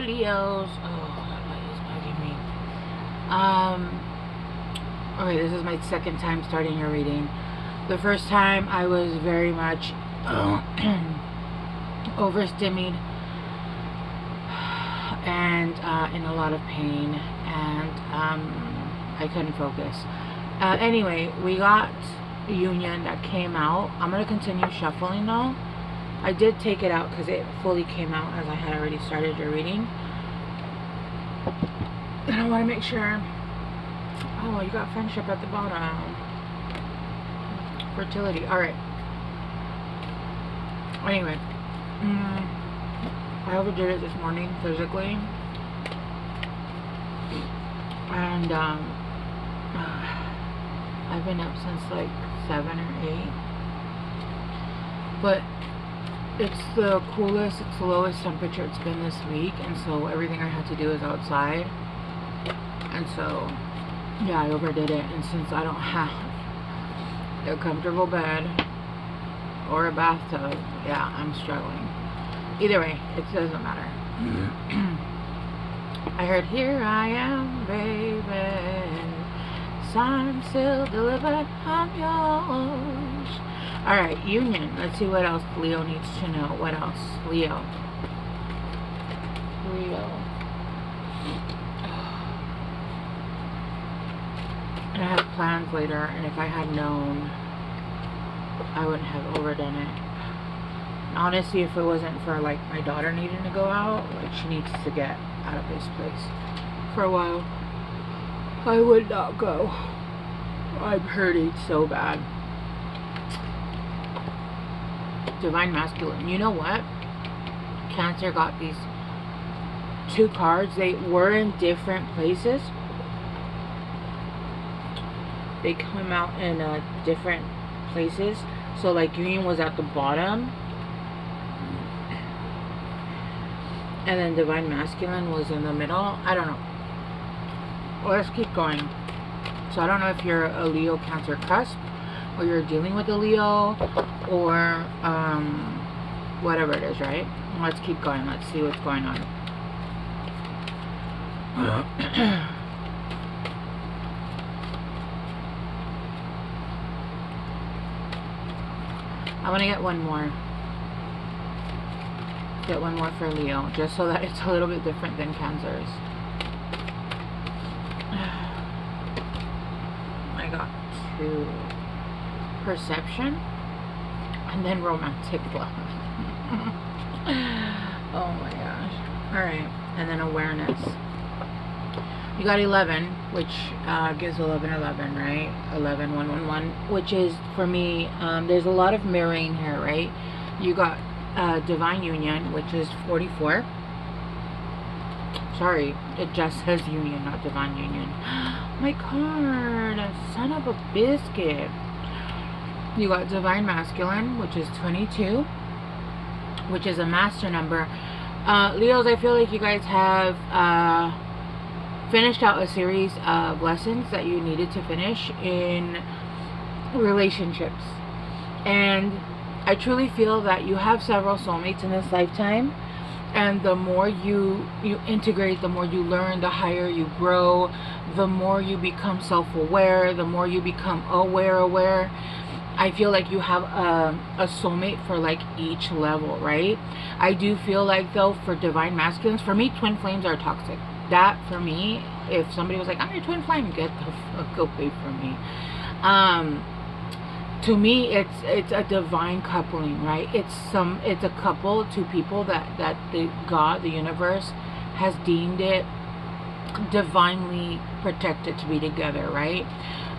Leos. Oh, that light is bugging me. Okay, this is my second time starting a reading. The first time I was very much overstimulated and in a lot of pain, and I couldn't focus. Anyway, we got Union that came out. I'm gonna continue shuffling though. I did take it out because it fully came out as I had already started your reading. And I want to make sure. Oh, you got friendship at the bottom. Fertility. Alright. Anyway. I overdid it this morning physically. And I've been up since like 7 or 8. But it's the coolest, it's the lowest temperature it's been this week, and so everything I had to do is outside. And so, yeah, I overdid it. And since I don't have a comfortable bed or a bathtub, yeah, I'm struggling. Either way, it doesn't matter. I heard, here I am, baby. Signed, sealed, delivered, I'm yours. Alright, Union. Let's see what else Leo needs to know. What else? Leo. And I have plans later, and if I had known, I wouldn't have overdone it. Honestly, if it wasn't for like my daughter needing to go out, like she needs to get out of this place for a while, I would not go. I'm hurting so bad. Divine Masculine. You know what? Cancer got these 2 cards. They were in different places. They come out in different places. So like Union was at the bottom, and then Divine Masculine was in the middle. I don't know. Let's keep going. So I don't know if you're a Leo Cancer cusp, or you're dealing with a Leo, or whatever it is, right? Let's keep going. Let's see what's going on. I want to get one more. Get one more for Leo, just so that it's a little bit different than Cancer's. I got 2. Perception, and then romantic love. Oh my gosh. Alright, and then awareness. You got 11, which gives 1111, right? 11111, which is, for me, there's a lot of mirroring here, right? You got Divine Union, which is 44. Sorry, it just says Union, not Divine Union. My card, son of a biscuit. You got Divine Masculine, which is 22, which is a master number. Leos, I feel like you guys have finished out a series of lessons that you needed to finish in relationships. And I truly feel that you have several soulmates in this lifetime. And the more you integrate, the more you learn, the higher you grow, the more you become self-aware, the more you become aware. I feel like you have a soulmate for like each level, right? I do feel like though, for Divine Masculines, for me, twin flames are toxic. That, for me, if somebody was like, I'm your twin flame, get the fuck away from me. To me, it's a divine coupling, right? It's a couple, 2 people that the God, the universe, has deemed it divinely protected to be together, right?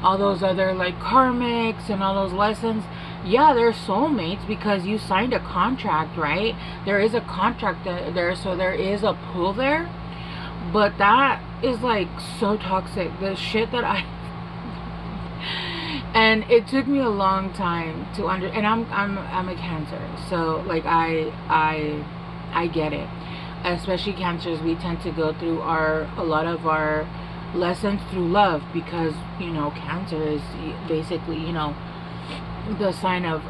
All those other like karmics and all those lessons, yeah, they're soulmates because you signed a contract, right? There is a contract there, so there is a pull there. But that is like so toxic. The shit that I and it took me a long time to and I'm a Cancer, so like I get it. Especially Cancers, we tend to go through a lot of our lessons through love, because you know Cancer is basically, you know, the sign of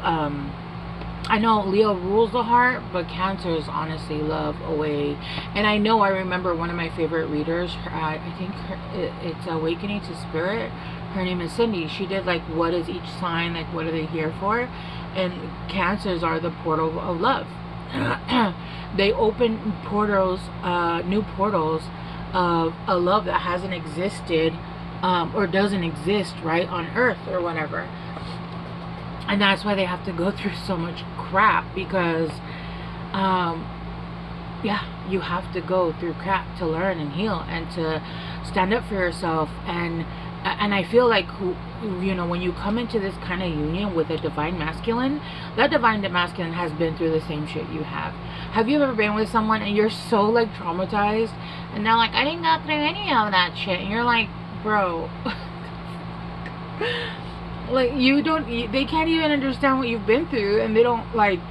I know Leo rules the heart, but Cancers honestly love away. And I remember one of my favorite readers, I think it's Awakening to Spirit. Her name is Cindy. She did like, what is each sign, like what are they here for? And Cancers are the portal of love. They open portals, new portals of a love that hasn't existed, or doesn't exist, right, on Earth or whatever. And that's why they have to go through so much crap, because yeah, you have to go through crap to learn and heal and to stand up for yourself. And I feel like, you know, when you come into this kind of union with a divine masculine, that divine masculine has been through the same shit you have. Have you ever been with someone and you're so like traumatized, and they're like, I didn't go through any of that shit, and you're like, bro, like, you don't, they can't even understand what you've been through, and they don't like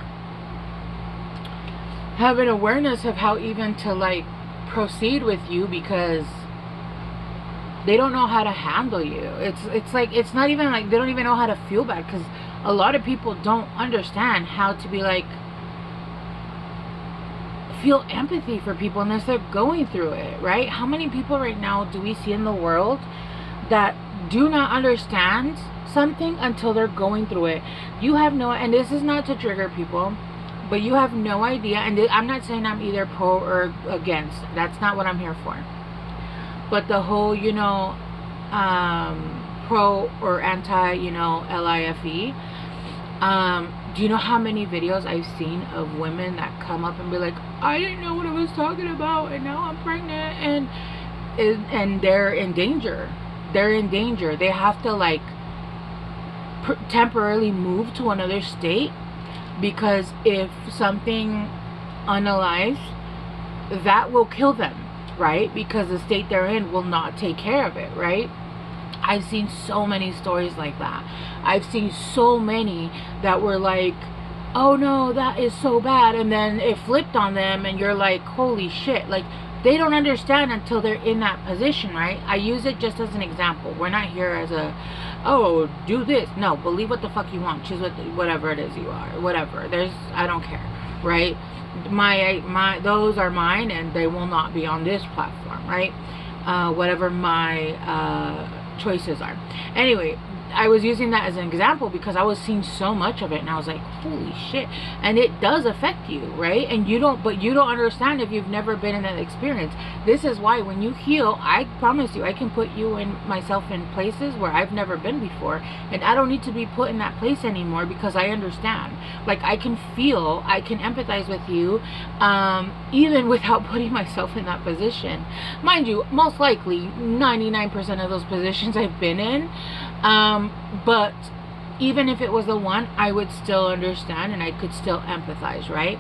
have an awareness of how even to like proceed with you, because they don't know how to handle you. It's like, it's not even like they don't even know how to feel bad, because a lot of people don't understand how to be like, feel empathy for people unless they're going through it, right? How many people right now do we see in the world that do not understand something until they're going through it? You have no, and this is not to trigger people, but you have no idea. And I'm not saying I'm either pro or against. That's not what I'm here for. But the whole, you know, pro or anti, you know, LIFE. Do you know how many videos I've seen of women that come up and be like, I didn't know what I was talking about, and now I'm pregnant, and they're in danger. They're in danger. They have to like temporarily move to another state, because if something unalives, that will kill them, right? Because the state they're in will not take care of it, right? I've seen so many stories like that. I've seen so many that were like, oh no, that is so bad, and then it flipped on them, and you're like, holy shit. Like, they don't understand until they're in that position, right? I use it just as an example. We're not here as a, oh, do this. No, believe what the fuck you want. Choose whatever it is you are. Whatever. I don't care, right? Those are mine, and they will not be on this platform, right? Whatever my choices are. Anyway, I was using that as an example because I was seeing so much of it, and I was like, holy shit. And it does affect you, right? And you don't understand if you've never been in that experience. This is why when you heal, I promise you, I can put myself in places where I've never been before, and I don't need to be put in that place anymore, because I understand. Like, I can feel, I can empathize with you, even without putting myself in that position. Mind you, most likely 99% of those positions I've been in, but even if it was the one, I would still understand, and I could still empathize, right?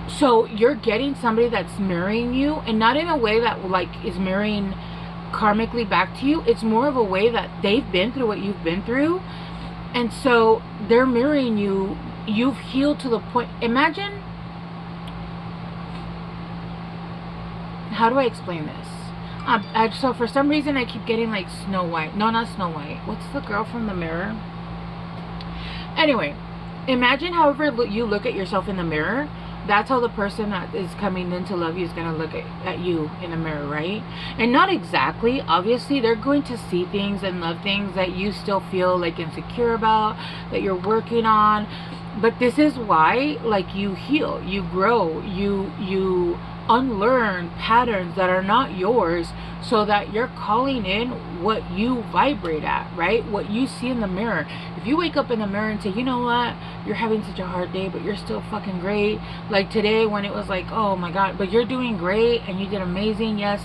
So you're getting somebody that's mirroring you, and not in a way that like is mirroring karmically back to you. It's more of a way that they've been through what you've been through, and so they're mirroring you. You've healed to the point. Imagine, how do I explain this? So for some reason I keep getting like Snow White. No, not Snow White. What's the girl from the mirror? Anyway, imagine however you look at yourself in the mirror, that's how the person that is coming in to love you is going to look at you in the mirror, right? And not exactly. Obviously, they're going to see things and love things that you still feel like insecure about, that you're working on. But this is why, like, you heal, you grow, you unlearn patterns that are not yours, so that you're calling in what you vibrate at, right? What you see in the mirror. If you wake up in the mirror and say, you know what, you're having such a hard day, but you're still fucking great. Like today when it was like, oh my god, but you're doing great and you did amazing. Yes,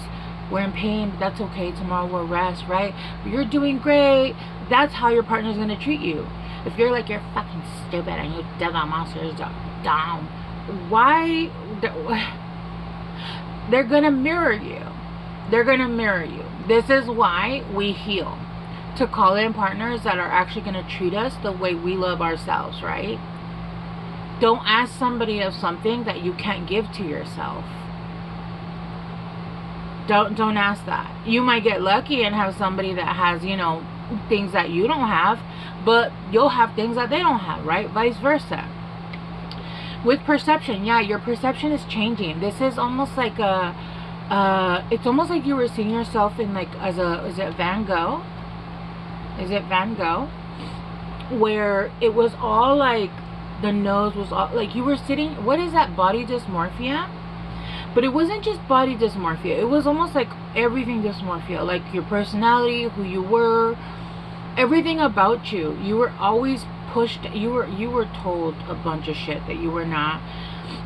we're in pain, but that's okay. Tomorrow we'll rest, right? But you're doing great. That's how your partner's gonna treat you. If you're like, you're fucking stupid and you devil monsters down, why? They're gonna mirror you. They're gonna mirror you. This is why we heal, to call in partners that are actually gonna treat us the way we love ourselves, right? Don't ask somebody of something that you can't give to yourself. Don't ask that. You might get lucky and have somebody that has, you know, things that you don't have, but you'll have things that they don't have, right? Vice versa. With perception, yeah, your perception is changing. This is almost like a, it's almost like you were seeing yourself in like as a, is it Van Gogh? Is it Van Gogh? Where it was all like, the nose was all, like you were sitting, what is that, body dysmorphia? But it wasn't just body dysmorphia. It was almost like everything dysmorphia. Like your personality, who you were, everything about you. You were always pushed. You were told a bunch of shit that you were not.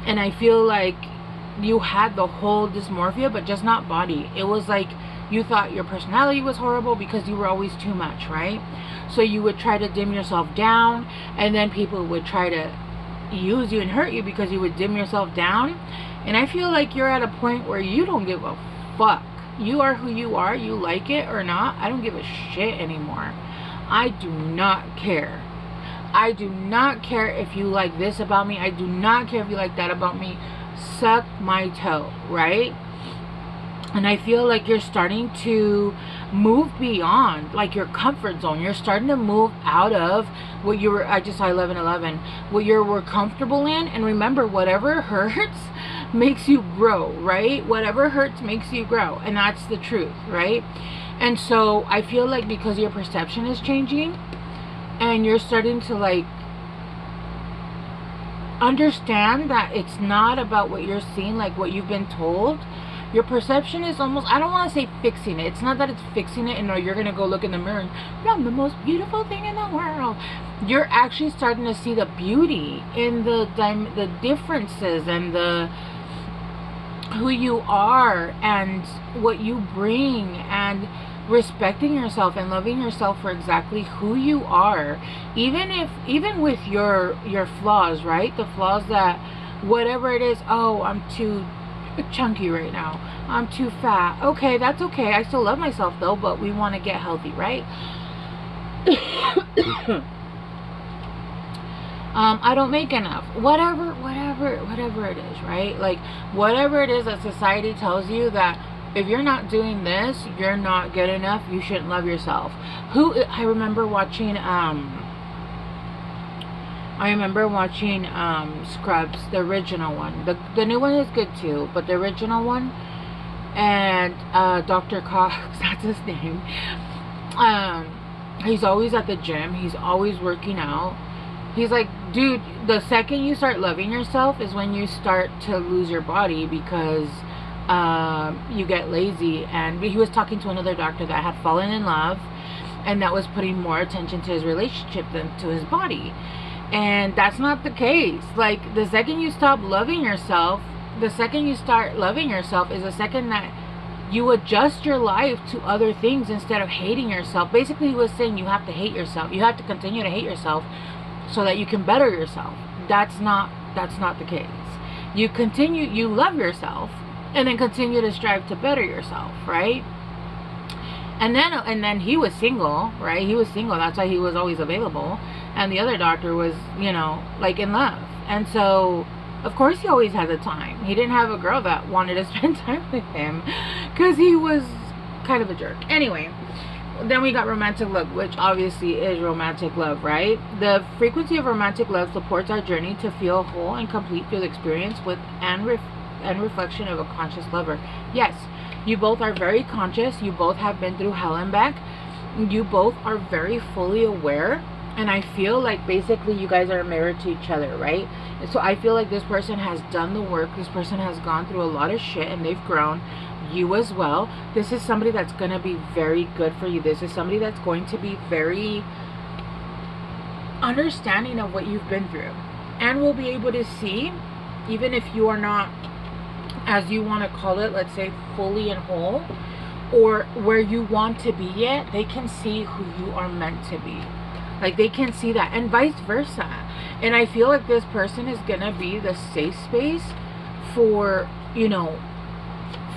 And I feel like you had the whole dysmorphia, but just not body. It was like you thought your personality was horrible because you were always too much, right? So you would try to dim yourself down, and then people would try to use you and hurt you because you would dim yourself down. And I feel like you're at a point where you don't give a fuck. You are who you are. You like it or not. I don't give a shit anymore. I do not care. I do not care if you like this about me. I do not care if you like that about me. Suck my toe, right? And I feel like you're starting to move beyond like your comfort zone. You're starting to move out of what you were, I just saw 1111, what you were comfortable in. And remember, whatever hurts makes you grow, right? Whatever hurts makes you grow. And that's the truth, right? And so I feel like because your perception is changing and you're starting to like understand that it's not about what you're seeing, like what you've been told. Your perception is almost, I don't want to say fixing it. It's not that it's fixing it and no, you're going to go look in the mirror and I'm the most beautiful thing in the world. You're actually starting to see the beauty in the differences and the who you are and what you bring, and respecting yourself and loving yourself for exactly who you are, even with your flaws, right? The flaws that whatever it is, oh, I'm too chunky right now, I'm too fat. Okay, that's okay. I still love myself though, but we want to get healthy, right? I don't make enough, whatever it is, right? Like whatever it is that society tells you that if you're not doing this, you're not good enough, you shouldn't love yourself. I remember watching Scrubs, the original one. The new one is good too, but the original one, and Dr. Cox, that's his name. He's always at the gym, he's always working out. He's like, dude, the second you start loving yourself is when you start to lose your body because you get lazy. And he was talking to another doctor that had fallen in love and that was putting more attention to his relationship than to his body. And that's not the case. Like the second you stop loving yourself, the second you start loving yourself is the second that you adjust your life to other things instead of hating yourself. Basically he was saying you have to hate yourself. You have to continue to hate yourself so that you can better yourself. That's not the case. You love yourself and then continue to strive to better yourself, right? And then he was single, right? He was single, that's why he was always available. And the other doctor was, like in love. And so of course he always had the time. He didn't have a girl that wanted to spend time with him because he was kind of a jerk. Anyway, then we got romantic love, which obviously is romantic love, right? The frequency of romantic love supports our journey to feel whole and complete through the experience with and reflection of a conscious lover. Yes, you both are very conscious. You both have been through hell and back. You both are very fully aware. And I feel like basically you guys are mirrored to each other, right? And so I feel like this person has done the work. This person has gone through a lot of shit and they've grown. You as well. This is somebody that's going to be very good for you. This is somebody that's going to be very understanding of what you've been through and will be able to see, even if you are not, as you want to call it, let's say fully and whole, or where you want to be yet, they can see who you are meant to be. Like they can see that, and vice versa. And I feel like this person is gonna be the safe space for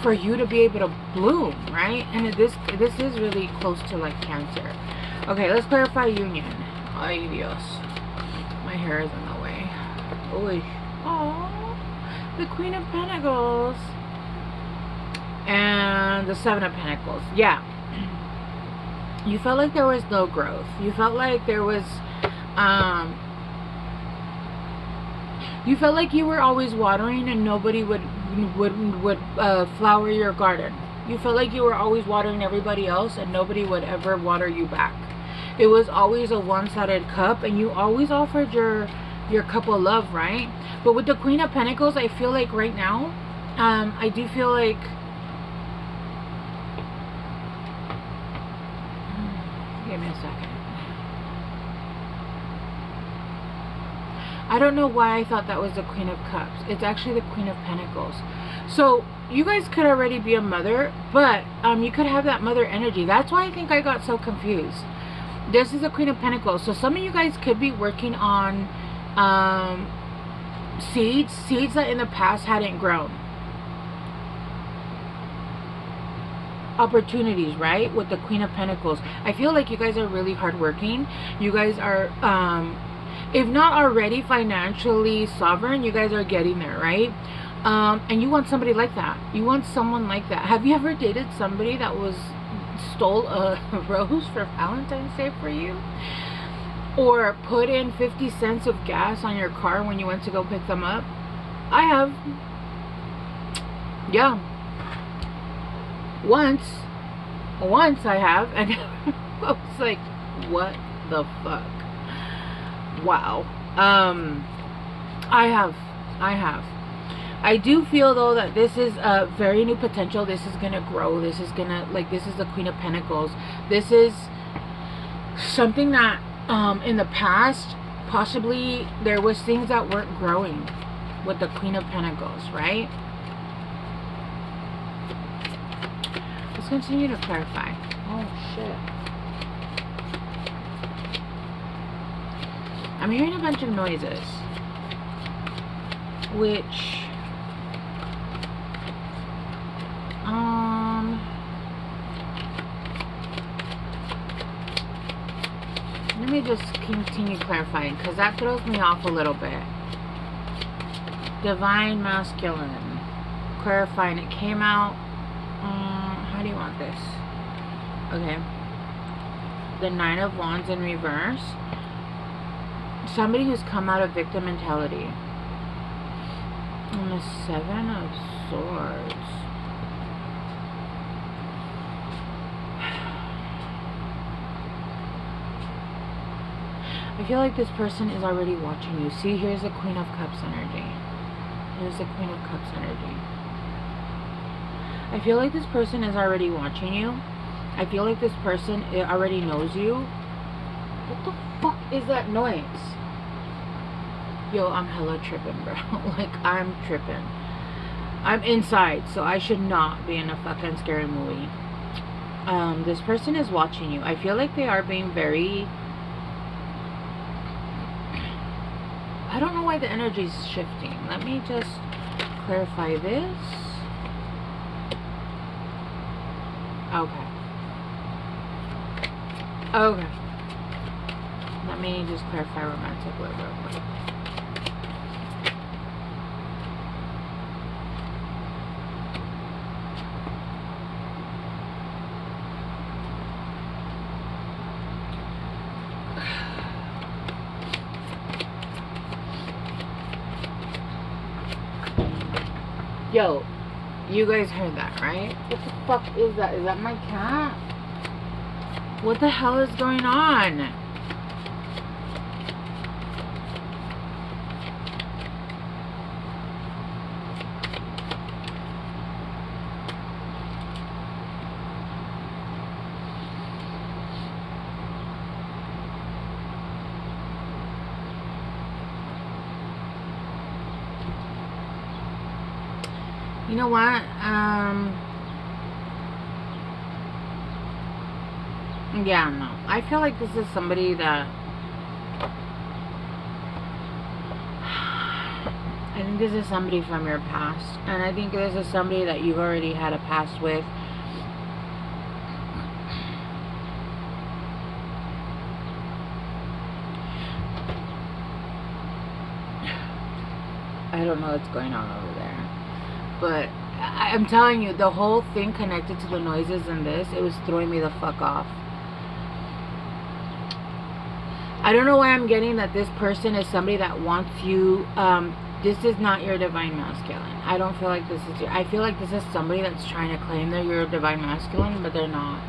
for you to be able to bloom, right? And this is really close to like Cancer. Okay, let's clarify union. Ay Dios, my hair is in the way. Oy. Oh, the Queen of Pentacles and the Seven of Pentacles. Yeah. You felt like there was no growth. You felt like there was, you felt like you were always watering and nobody would flower your garden. You felt like you were always watering everybody else and nobody would ever water you back. It was always a one-sided cup, and you always offered your cup of love, right? But with the Queen of Pentacles, I feel like right now, I do feel like, give me a second. I don't know why I thought that was the Queen of Cups. It's actually the Queen of Pentacles. So you guys could already be a mother, but you could have that mother energy. That's why I think I got so confused. This is the Queen of Pentacles. So some of you guys could be working on seeds that in the past hadn't grown. Opportunities, right? With the Queen of Pentacles. I feel like you guys are really hardworking. You guys are, if not already financially sovereign, you guys are getting there, right? And you want somebody like that. You want someone like that. Have you ever dated somebody that stole a rose for Valentine's Day for you? Or put in 50 cents of gas on your car when you went to go pick them up? I have. Yeah. Once I have, and I was like, what the fuck? Wow. I have. I do feel though that this is a very new potential. This is gonna grow. This is gonna, like, this is the Queen of Pentacles. This is something that in the past possibly there was things that weren't growing with the Queen of Pentacles, right? Let's continue to clarify. Oh shit. I'm hearing a bunch of noises, which let me just continue clarifying, because that throws me off a little bit. Divine Masculine. Clarifying. It came out. How do you want this? Okay. The Nine of Wands in reverse. Somebody who's come out of victim mentality. And the Seven of Swords. I feel like this person is already watching you. See, here's the Queen of Cups energy. Here's the Queen of Cups energy. I feel like this person is already watching you. I feel like this person already knows you. What the fuck is that noise? Yo, I'm hella tripping, bro. Like, I'm tripping. I'm inside, so I should not be in a fucking scary movie. This person is watching you. I feel like they are being very... I don't know why the energy is shifting. Let me just clarify this. Okay. Okay. Let me just clarify romantic love real quick. Yo, you guys heard that, right? What the fuck is that? Is that my cat? What the hell is going on? You know what? Yeah, no. I feel like this is somebody that... I think this is somebody from your past. And I think this is somebody that you've already had a past with. I don't know what's going on over there. But I'm telling you, the whole thing connected to the noises in this, it was throwing me the fuck off. I don't know why I'm getting that this person is somebody that wants you. This is not your divine masculine. I don't feel like this is I feel like this is somebody that's trying to claim they're your divine masculine, but they're not.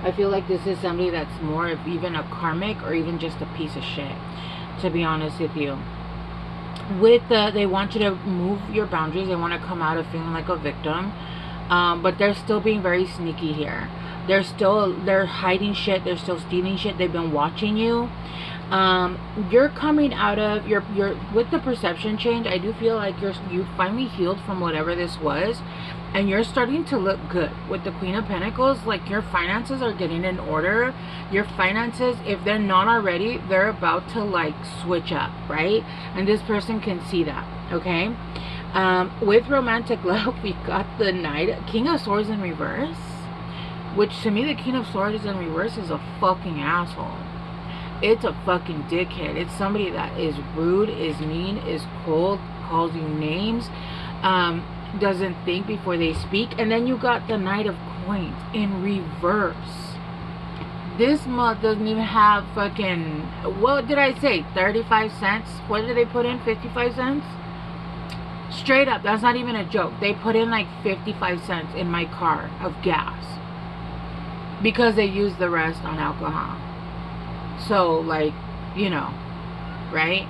I feel like this is somebody that's more of even a karmic or even just a piece of shit, to be honest with you. With they want you to move your boundaries. They want to come out of feeling like a victim, but they're still being very sneaky here. They're hiding shit. They're still stealing shit. They've been watching you. You're coming out of your with the perception change. I do feel like you finally healed from whatever this was, and you're starting to look good with the Queen of Pentacles. Like, your finances are getting in order. Your finances, if they're not already, they're about to like switch up, right? And this person can see that. Okay. With romantic love, we got the King of Swords in reverse, which to me, the King of Swords in reverse is a fucking asshole. It's a fucking dickhead. It's somebody that is rude, is mean, is cold, calls you names, doesn't think before they speak. And then you got the Knight of Coins in reverse. This month doesn't even have fucking, what did I say, 35 cents? What did they put in, 55 cents? Straight up, that's not even a joke. They put in like 55 cents in my car of gas, because they used the rest on alcohol. So, like, you know, right?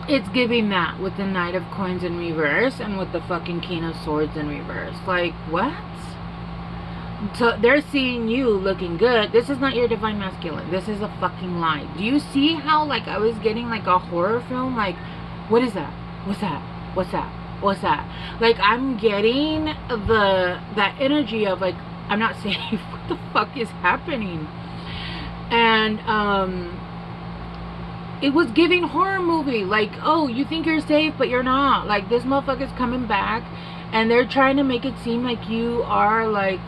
It's giving that with the Knight of Coins in reverse and with the fucking King of Swords in reverse. Like, what? So they're seeing you looking good. This is not your divine masculine. This is a fucking lie. Do you see how, like, I was getting like a horror film? Like, what is that? What's that? What's that? What's that? Like, I'm getting that energy of like, I'm not safe. What the fuck is happening? And it was giving horror movie. Like, oh, you think you're safe, but you're not. Like, this motherfucker's coming back, and they're trying to make it seem like you are like,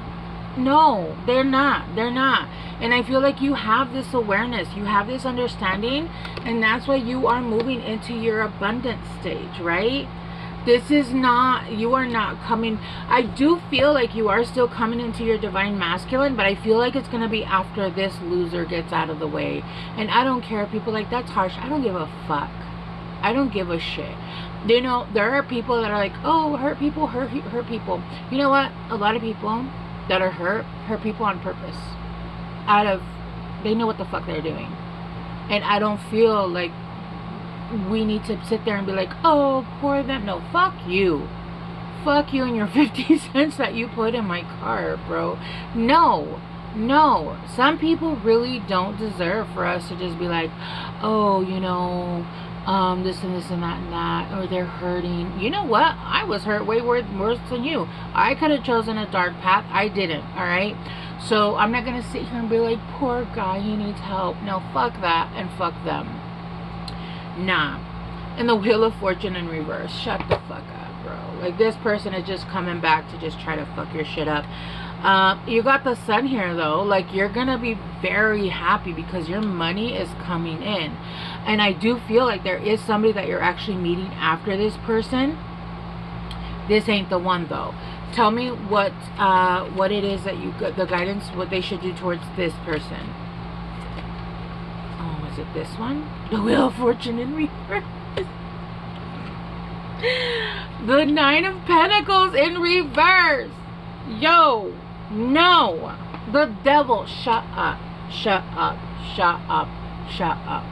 no, they're not. They're not. And I feel like you have this awareness, you have this understanding, and that's why you are moving into your abundance stage, right? This is not, you are not coming, I do feel like you are still coming into your divine masculine, but I feel like it's going to be after this loser gets out of the way. And I don't care, people like, that's harsh. I don't give a fuck. I don't give a shit. You know, there are people that are like, oh, hurt people, hurt people. You know what? A lot of people that are hurt people on purpose. They know what the fuck they're doing. And I don't feel like we need to sit there and be like, oh, poor them. No, fuck you. Fuck you and your 50 cents that you put in my car, bro. No. Some people really don't deserve for us to just be like, oh, you know, this and this and that, or they're hurting. You know what? I was hurt way worse than you. I could have chosen a dark path. I didn't, alright? So I'm not going to sit here and be like, poor guy, he needs help. No, fuck that and fuck them. Nah. And the Wheel of Fortune in reverse. Shut the fuck up, bro. Like, this person is just coming back to just try to fuck your shit up. You got the Sun here, though. Like, you're gonna be very happy because your money is coming in. And I do feel like there is somebody that you're actually meeting after this person. This ain't the one, though. Tell me what it is that you got, the guidance, what they should do towards this person. Oh, is it this one? The Wheel of Fortune in reverse. The Nine of Pentacles in reverse. Yo, no. The Devil, shut up. Shut up. Shut up. Shut up.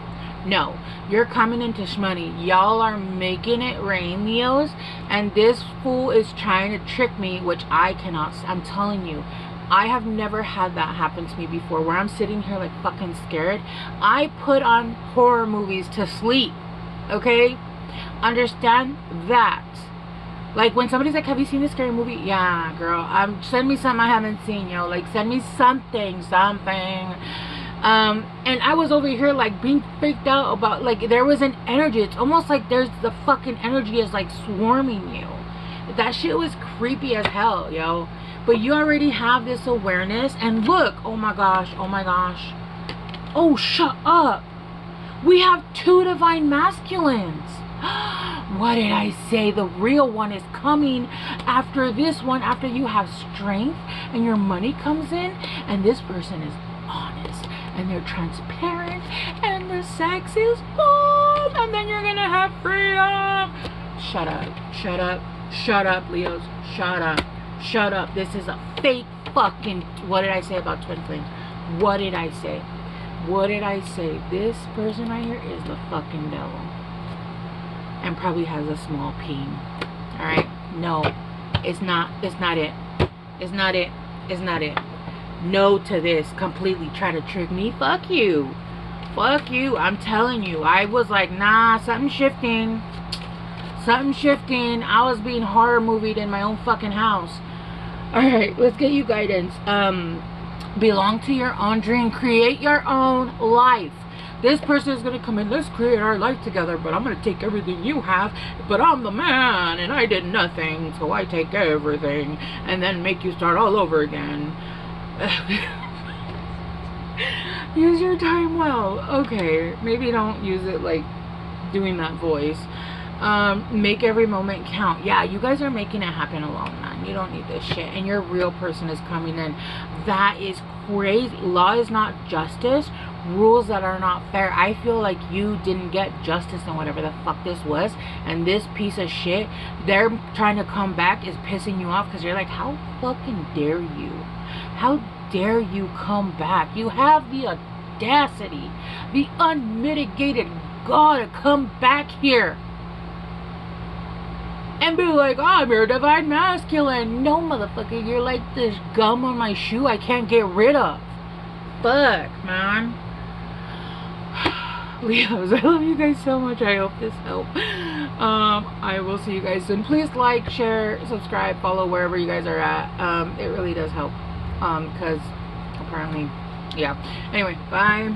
No, you're coming into shmoney. Y'all are making it rain, Leos, and this fool is trying to trick me, which I cannot. I'm telling you, I have never had that happen to me before, where I'm sitting here like fucking scared. I put on horror movies to sleep, okay? Understand that. Like, when somebody's like, have you seen this scary movie? Yeah, girl. Send me something I haven't seen, yo. Like, send me something. And I was over here like being freaked out about, like, there was an energy. It's almost like there's the fucking energy is like swarming you. That shit was creepy as hell, yo. But you already have this awareness, and look, oh my gosh, oh, shut up. We have two divine masculines. What did I say? The real one is coming after this one, after you have strength and your money comes in, and this person is honest and they're transparent and the sex is fun and then you're gonna have freedom. Shut up, shut up, shut up, Leos, shut up, shut up. This is a fake fucking, what did I say about twin flames? What did I say? What did I say? This person right here is the fucking devil and probably has a small peen. All right, no, it's not it, it's not it, it's not it. No to this. Completely try to trick me. Fuck you, fuck you. I'm telling you, I was like, nah, something's shifting, something's shifting. I was being horror movied in my own fucking house. All right, let's get you guidance. Belong to your own dream, create your own life. This person is going to come in, let's create our life together, but I'm going to take everything you have, but I'm the man and I did nothing, so I take everything and then make you start all over again. Use your time well. Okay, maybe don't use it like doing that voice. Make every moment count. Yeah, you guys are making it happen alone, man. You don't need this shit, and your real person is coming in. That is crazy. Law is not justice. Rules that are not fair. I feel like you didn't get justice in whatever the fuck this was, and this piece of shit, they're trying to come back, is pissing you off because you're like, how fucking dare you? How dare you come back? You have the audacity, the unmitigated gall to come back here and be like, oh, I'm your divine masculine. No, motherfucker, you're like this gum on my shoe I can't get rid of. Fuck, man. Leos, I love you guys so much. I hope this helped. I will see you guys soon. Please like, share, subscribe, follow wherever you guys are at. It really does help. Because apparently, yeah. Anyway, bye.